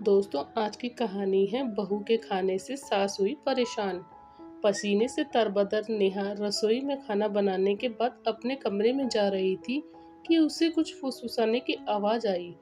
दोस्तों, आज की कहानी है बहू के खाने से सास हुई परेशान। पसीने से तरबतर नेहा रसोई में खाना बनाने के बाद अपने कमरे में जा रही थी कि उसे कुछ फुसफुसाने की आवाज आई।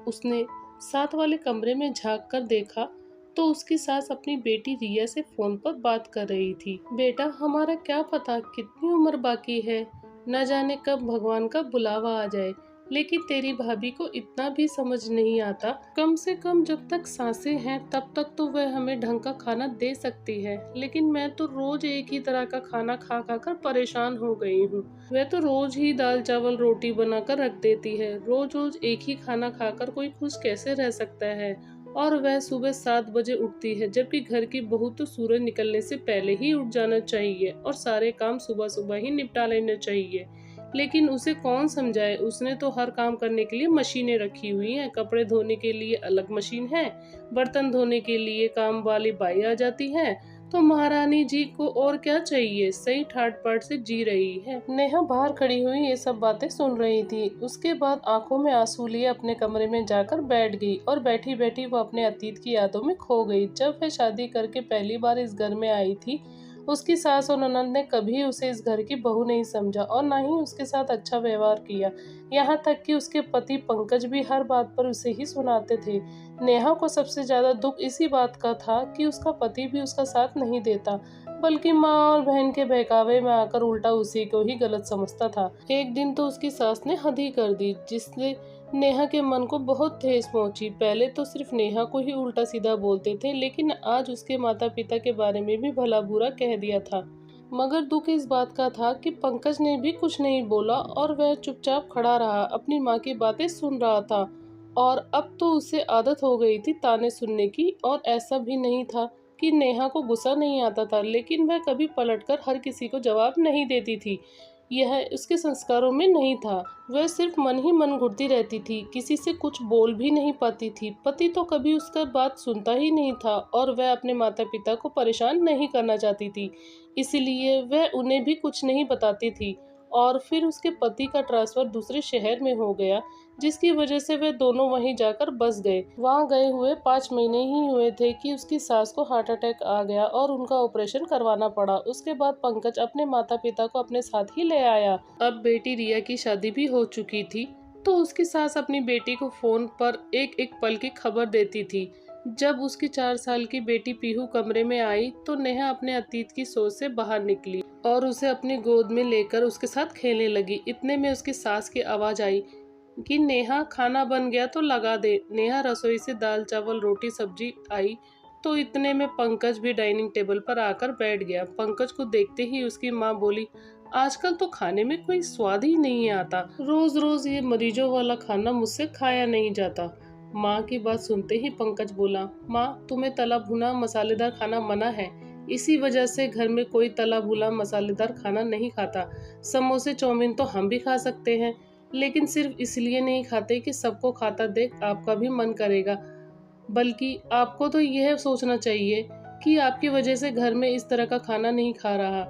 उसने साथ वाले कमरे में झांक कर देखा तो उसकी सास अपनी बेटी रिया से फोन पर बात कर रही थी। बेटा, हमारा क्या पता कितनी उम्र बाकी है, न जाने कब भगवान का बुलावा आ जाए, लेकिन तेरी भाभी को इतना भी समझ नहीं आता। कम से कम जब तक सांसें हैं तब तक तो वह हमें ढंग का खाना दे सकती है, लेकिन मैं तो रोज एक ही तरह का खाना खा खा कर परेशान हो गई हूँ। वह तो रोज ही दाल चावल रोटी बनाकर रख देती है। रोज रोज एक ही खाना खाकर कोई खुश कैसे रह सकता है। और वह सुबह 7 बजे उठती है, जबकि घर की बहू तो सूरज निकलने से पहले ही उठ जाना चाहिए और सारे काम सुबह सुबह ही निपटा लेना चाहिए। लेकिन उसे कौन समझाए, उसने तो हर काम करने के लिए मशीनें रखी हुई हैं। कपड़े धोने के लिए अलग मशीन है, बर्तन धोने के लिए काम वाली बाई आ जाती है। तो महारानी जी को और क्या चाहिए, सही ठाट बाट से जी रही है। नेहा बाहर खड़ी हुई ये सब बातें सुन रही थी। उसके बाद आंखों में आंसू लिए अपने कमरे में जाकर बैठ गई और बैठी बैठी वो अपने अतीत की यादों में खो गई। जब वह शादी करके पहली बार इस घर में आई थी, उसकी सास और ननद ने कभी उसे इस घर की बहू नहीं समझा और ना ही उसके साथ अच्छा व्यवहार किया। यहाँ तक कि उसके पति पंकज भी हर बात पर उसे ही सुनाते थे। नेहा को सबसे ज्यादा दुख इसी बात का था कि उसका पति भी उसका साथ नहीं देता, बल्कि माँ और बहन के बहकावे में आकर उल्टा उसी को ही गलत समझता था। एक दिन तो उसकी सास ने हद ही कर दी, जिससे नेहा के मन को बहुत ठेस पहुंची। पहले तो सिर्फ नेहा को ही उल्टा सीधा बोलते थे, लेकिन आज उसके माता पिता के बारे में भी भला बुरा कह दिया था। मगर दुख इस बात का था कि पंकज ने भी कुछ नहीं बोला और वह चुपचाप खड़ा रहा, अपनी माँ की बातें सुन रहा था। और अब तो उसे आदत हो गई थी ताने सुनने की। और ऐसा भी नहीं था कि नेहा को गुस्सा नहीं आता था, लेकिन वह कभी पलटकर हर किसी को जवाब नहीं देती थी। यह उसके संस्कारों में नहीं था। वह सिर्फ मन ही मन घुटती रहती थी, किसी से कुछ बोल भी नहीं पाती थी। पति तो कभी उसका बात सुनता ही नहीं था और वह अपने माता पिता को परेशान नहीं करना चाहती थी, इसलिए वह उन्हें भी कुछ नहीं बताती थी। और फिर उसके पति का ट्रांसफर दूसरे शहर में हो गया, जिसकी वजह से वे दोनों वहीं जाकर बस गए। वहां गए हुए 5 महीने ही हुए थे कि उसकी सास को हार्ट अटैक आ गया और उनका ऑपरेशन करवाना पड़ा। उसके बाद पंकज अपने माता पिता को अपने साथ ही ले आया। अब बेटी रिया की शादी भी हो चुकी थी, तो उसकी सास अपनी बेटी को फोन पर एक एक पल की खबर देती थी। जब उसकी 4 साल की बेटी पीहू कमरे में आई तो नेहा अपने अतीत की सोच से बाहर निकली और उसे अपनी गोद में लेकर उसके साथ खेलने लगी। इतने में उसकी सास की आवाज आई कि नेहा, खाना बन गया तो लगा दे। नेहा रसोई से दाल चावल रोटी सब्जी आई तो इतने में पंकज भी डाइनिंग टेबल पर आकर बैठ गया। पंकज को देखते ही उसकी माँ बोली, आजकल तो खाने में कोई स्वाद ही नहीं आता, रोज रोज ये मरीजों वाला खाना मुझसे खाया नहीं जाता। माँ की बात सुनते ही पंकज बोला, माँ, तुम्हें तला भुना मसालेदार खाना मना है, इसी वजह से घर में कोई तला भुना मसालेदार खाना नहीं खाता। समोसे चाउमीन तो हम भी खा सकते हैं, लेकिन सिर्फ इसलिए नहीं खाते कि सबको खाता देख आपका भी मन करेगा। बल्कि आपको तो यह सोचना चाहिए कि आपकी वजह से घर में इस तरह का खाना नहीं खा रहा।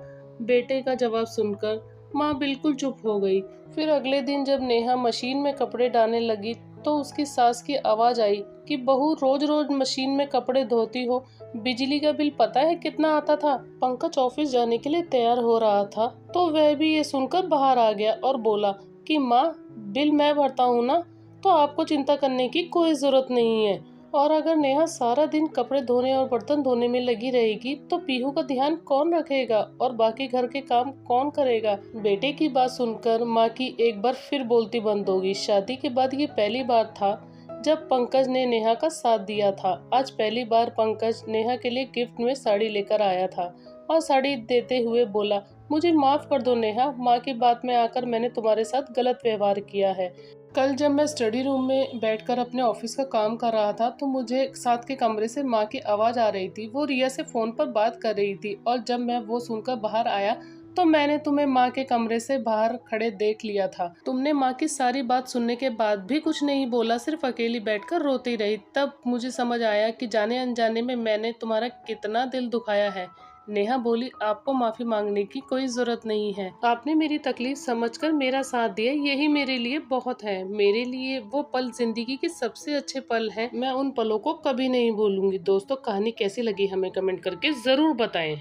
बेटे का जवाब सुनकर माँ बिल्कुल चुप हो गई। फिर अगले दिन जब नेहा मशीन में कपड़े डालने लगी तो उसकी सास की आवाज आई कि बहू, रोज रोज मशीन में कपड़े धोती हो, बिजली का बिल पता है कितना आता था। पंकज ऑफिस जाने के लिए तैयार हो रहा था तो वह भी ये सुनकर बाहर आ गया और बोला कि माँ, बिल मैं भरता हूँ ना, तो आपको चिंता करने की कोई जरूरत नहीं है। और अगर नेहा सारा दिन कपड़े धोने और बर्तन धोने में लगी रहेगी तो पीहू का ध्यान कौन रखेगा और बाकी घर के काम कौन करेगा। बेटे की बात सुनकर माँ की एक बार फिर बोलती बंद होगी। शादी के बाद ये पहली बार था जब पंकज ने नेहा का साथ दिया था। आज पहली बार पंकज नेहा के लिए गिफ्ट में साड़ी लेकर आया था और साड़ी देते हुए बोला, मुझे माफ कर दो नेहा, माँ की बात में आकर मैंने तुम्हारे साथ गलत व्यवहार किया है। कल जब मैं स्टडी रूम में बैठकर अपने ऑफिस का काम कर रहा था तो मुझे साथ के कमरे से माँ की आवाज आ रही थी। वो रिया से फोन पर बात कर रही थी और जब मैं वो सुनकर बाहर आया तो मैंने तुम्हें माँ के कमरे से बाहर खड़े देख लिया था। तुमने माँ की सारी बात सुनने के बाद भी कुछ नहीं बोला, सिर्फ अकेली बैठकर रोती रही। तब मुझे समझ आया कि जाने अनजाने में मैंने तुम्हारा कितना दिल दुखाया है। नेहा बोली, आपको माफी मांगने की कोई जरूरत नहीं है। आपने मेरी तकलीफ समझकर मेरा साथ दिया, यही मेरे लिए बहुत है। मेरे लिए वो पल जिंदगी के सबसे अच्छे पल हैं। मैं उन पलों को कभी नहीं भूलूंगी। दोस्तों, कहानी कैसी लगी हमें कमेंट करके जरूर बताएं।